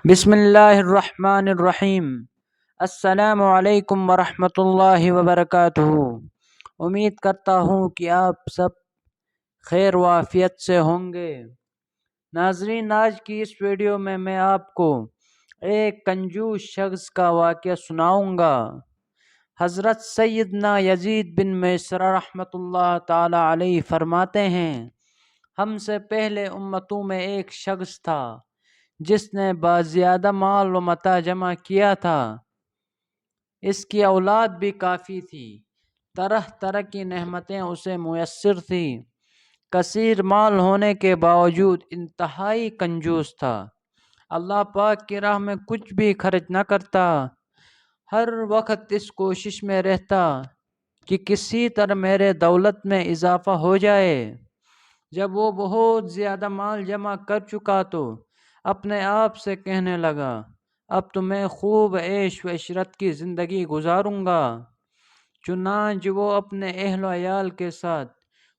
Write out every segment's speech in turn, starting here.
بسم اللہ الرحمن الرحیم۔ السلام علیکم ورحمۃ اللہ وبرکاتہ۔ امید کرتا ہوں کہ آپ سب خیر و عافیت سے ہوں گے۔ ناظرین، آج کی اس ویڈیو میں آپ کو ایک کنجوس شخص کا واقعہ سناؤں گا۔ حضرت سیدنا یزید بن میسرہ رحمۃ اللہ تعالی علیہ فرماتے ہیں، ہم سے پہلے امتوں میں ایک شخص تھا جس نے بازیادہ مال و متاع جمع کیا تھا۔ اس کی اولاد بھی کافی تھی، طرح طرح کی نعمتیں اسے میسر تھیں۔ کثیر مال ہونے کے باوجود انتہائی کنجوس تھا، اللہ پاک کی راہ میں کچھ بھی خرچ نہ کرتا، ہر وقت اس کوشش میں رہتا کہ کسی طرح میرے دولت میں اضافہ ہو جائے۔ جب وہ بہت زیادہ مال جمع کر چکا تو اپنے آپ سے کہنے لگا، اب تو میں خوب عیش و عشرت کی زندگی گزاروں گا۔ چنانچہ وہ اپنے اہل و عیال کے ساتھ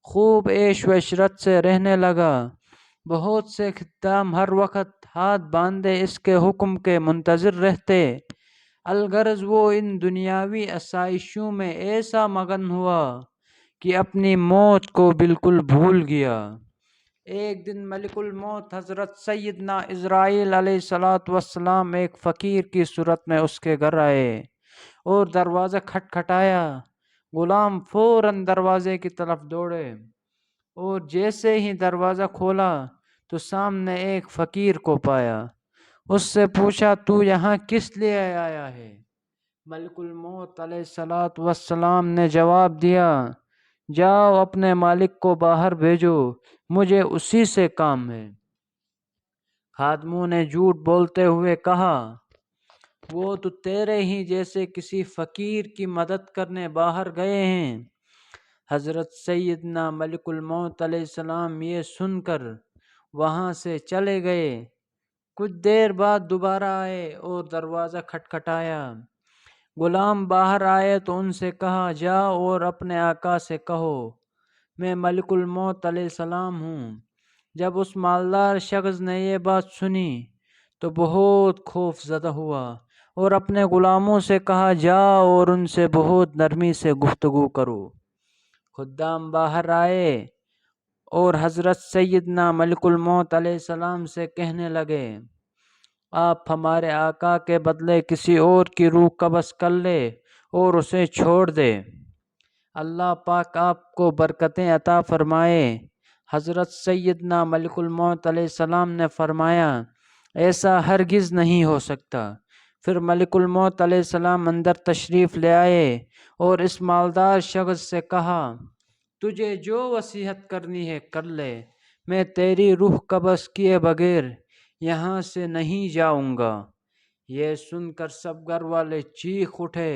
خوب عیش و عشرت سے رہنے لگا۔ بہت سے خدام ہر وقت ہاتھ باندھے اس کے حکم کے منتظر رہتے، الغرض وہ ان دنیاوی آسائشوں میں ایسا مگن ہوا کہ اپنی موت کو بالکل بھول گیا۔ ایک دن ملک الموت حضرت سیدنا عزرائیل علیہ السلام ایک فقیر کی صورت میں اس کے گھر آئے اور دروازہ کھٹکھٹایا۔ غلام فوراً دروازے کی طرف دوڑے اور جیسے ہی دروازہ کھولا تو سامنے ایک فقیر کو پایا۔ اس سے پوچھا، تو یہاں کس لیے آیا ہے؟ ملک الموت علیہ السلام نے جواب دیا، جاؤ اپنے مالک کو باہر بھیجو، مجھے اسی سے کام ہے۔ خادموں نے جھوٹ بولتے ہوئے کہا، وہ تو تیرے ہی جیسے کسی فقیر کی مدد کرنے باہر گئے ہیں۔ حضرت سیدنا ملک الموت علیہ السلام یہ سن کر وہاں سے چلے گئے۔ کچھ دیر بعد دوبارہ آئے اور دروازہ کھٹکھٹایا۔ غلام باہر آئے تو ان سے کہا، جاؤ اور اپنے آقا سے کہو میں ملک الموت علیہ السلام ہوں۔ جب اس مالدار شخص نے یہ بات سنی تو بہت خوف زدہ ہوا اور اپنے غلاموں سے کہا، جاؤ اور ان سے بہت نرمی سے گفتگو کرو۔ خدام باہر آئے اور حضرت سیدنا ملک الموت علیہ السلام سے کہنے لگے، آپ ہمارے آقا کے بدلے کسی اور کی روح قبض کر لے اور اسے چھوڑ دے، اللہ پاک آپ کو برکتیں عطا فرمائے۔ حضرت سیدنا ملک الموت علیہ السلام نے فرمایا، ایسا ہرگز نہیں ہو سکتا۔ پھر ملک الموت علیہ السلام اندر تشریف لے آئے اور اس مالدار شخص سے کہا، تجھے جو وصیت کرنی ہے کر لے، میں تیری روح قبض کیے بغیر یہاں سے نہیں جاؤں گا۔ یہ سن کر سب گھر والے چیخ اٹھے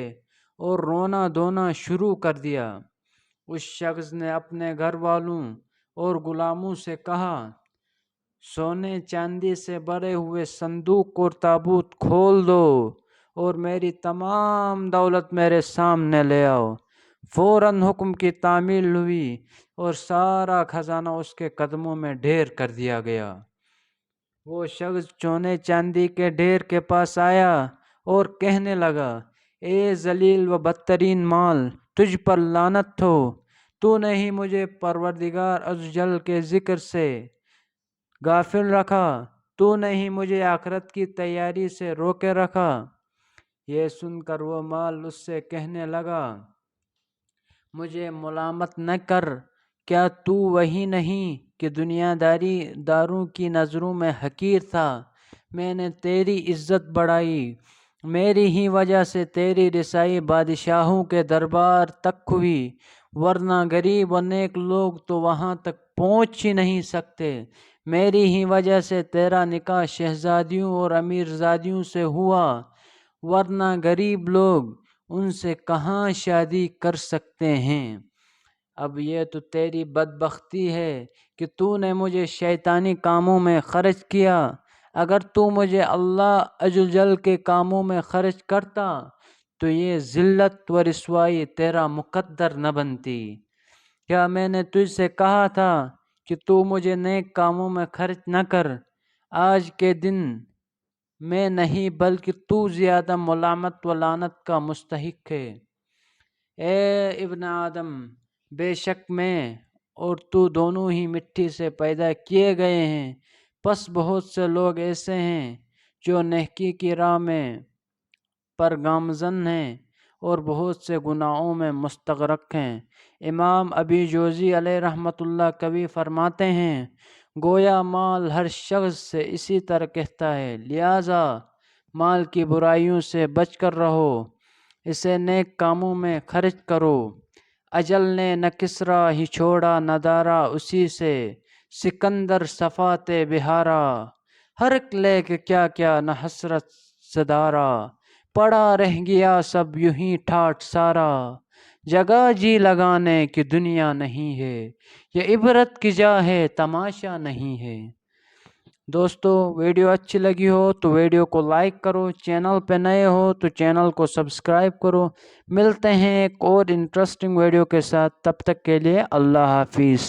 اور رونا دھونا شروع کر دیا۔ اس شخص نے اپنے گھر والوں اور غلاموں سے کہا، سونے چاندی سے بھرے ہوئے صندوق اور تابوت کھول دو اور میری تمام دولت میرے سامنے لے آؤ۔ فوراً حکم کی تعمیل ہوئی اور سارا خزانہ اس کے قدموں میں ڈھیر کر دیا گیا۔ وہ شخص سونے چاندی کے ڈھیر کے پاس آیا اور کہنے لگا، اے ذلیل و بدترین مال، تجھ پر لعنت ہو، تو نے ہی مجھے پروردگار عزوجل کے ذکر سے غافل رکھا، تو نے ہی مجھے آخرت کی تیاری سے روکے رکھا۔ یہ سن کر وہ مال اس سے کہنے لگا، مجھے ملامت نہ کر، کیا تو وہی نہیں کہ دنیا داروں کی نظروں میں حقیر تھا؟ میں نے تیری عزت بڑھائی، میری ہی وجہ سے تیری رسائی بادشاہوں کے دربار تک ہوئی، ورنہ غریب و نیک لوگ تو وہاں تک پہنچ ہی نہیں سکتے۔ میری ہی وجہ سے تیرا نکاح شہزادیوں اور امیرزادیوں سے ہوا، ورنہ غریب لوگ ان سے کہاں شادی کر سکتے ہیں۔ اب یہ تو تیری بدبختی ہے کہ تو نے مجھے شیطانی کاموں میں خرچ کیا، اگر تو مجھے اللہ عزوجل کے کاموں میں خرچ کرتا تو یہ ذلت و رسوائی تیرا مقدر نہ بنتی۔ کیا میں نے تجھ سے کہا تھا کہ تو مجھے نیک کاموں میں خرچ نہ کر؟ آج کے دن میں نہیں بلکہ تو زیادہ ملامت و لعنت کا مستحق ہے۔ اے ابن آدم، بے شک میں اور تو دونوں ہی مٹی سے پیدا کیے گئے ہیں، پس بہت سے لوگ ایسے ہیں جو نیکی کی راہ میں پر گامزن ہیں اور بہت سے گناہوں میں مستغرق ہیں۔ امام ابی جوزی علیہ رحمۃ اللہ کبھی فرماتے ہیں، گویا مال ہر شخص سے اسی طرح کہتا ہے، لہذا مال کی برائیوں سے بچ کر رہو، اسے نیک کاموں میں خرچ کرو۔ اجل نے نہ کسرا ہی چھوڑا نہ دارا اسی سے، سکندر صفات بہارا، ہر لے کے کیا کیا نہ حسرت صدارا، پڑا رہ گیا سب یوں ہی ٹھاٹھ سارا، جگہ جی لگانے کی دنیا نہیں ہے، یہ عبرت کی جا ہے تماشا نہیں ہے۔ دوستو، ویڈیو اچھی لگی ہو تو ویڈیو کو لائک کرو، چینل پہ نئے ہو تو چینل کو سبسکرائب کرو۔ ملتے ہیں ایک اور انٹرسٹنگ ویڈیو کے ساتھ، تب تک کے لیے اللہ حافظ۔